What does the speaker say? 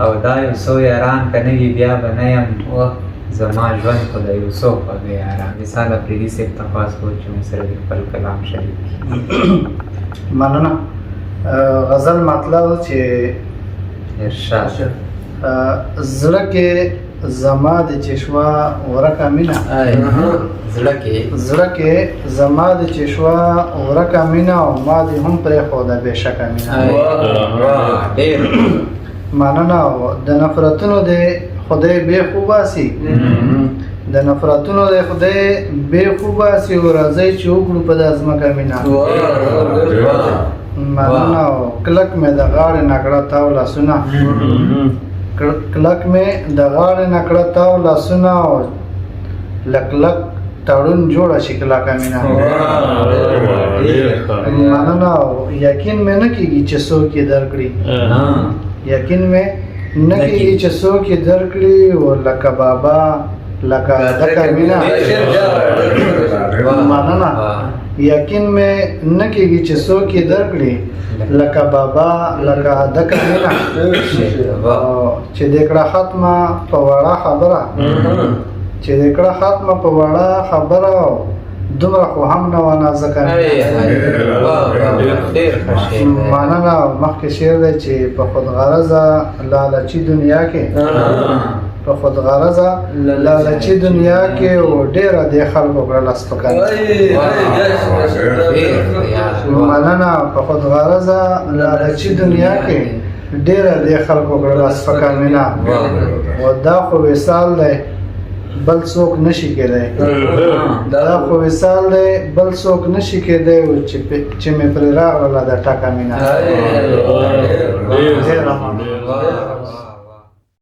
او دا یو څو یاران که نه وي بیا به نه یم زما ژوند خو د یو څو خوږه یاران. مثال افریدي صاحب تقاض کوو چې موږ سره دې خپل کلام شریک کړي. مننه. غزل مطلب چې ارشاد زړه کې زما د چشوا ورکه مینه، زړه کې زما د چشوا ورکه مینه او ما دې هم پرېښوده بېشکه مینه. مننه. د نفرتونو دې خدای بې خو باسي، د نفرتونو دې خدای بې خو باسي او راځئ چې وکړو په دا ځمکه مینه. مننه. کلک مې د غاړې نه کړه تاو لاسونه، کلک مې د غاړې نه کړه تاو لاسونه او لک لک تړون جوړه شي کلکه مینه. مننه. یقین مې نه کېږي چې څوک یې درکړي، یقین مې نه کېږي چې څوک یې درکړي او لکه بابا لکه دکه مینه. مننه. یقین مې نه کېږي چې څوک یې درکړي لکه بابا لکه دکه مینه. چې دې کړه ختمه په وړه خبره، چې دې کړه ختمه په وړه خبره دومره خو هم نه وه نازکه مینه. مننه. مخکې شعر دی چې په خودغرضه لالچي دنیا کې، په خودغرضه لالچي دنیا کې و ډېره دې خلکو کړله سپکه. مننه. په خودغرضه لالچي دنیا کې ډېره دې خلکو کړله سپکه مینه. و دا خو وصال دی بل څوک نشي کېدی، دا خو وصال دی بل څوک نشي کېدی چې مې پرې راغله د ټکه مینه.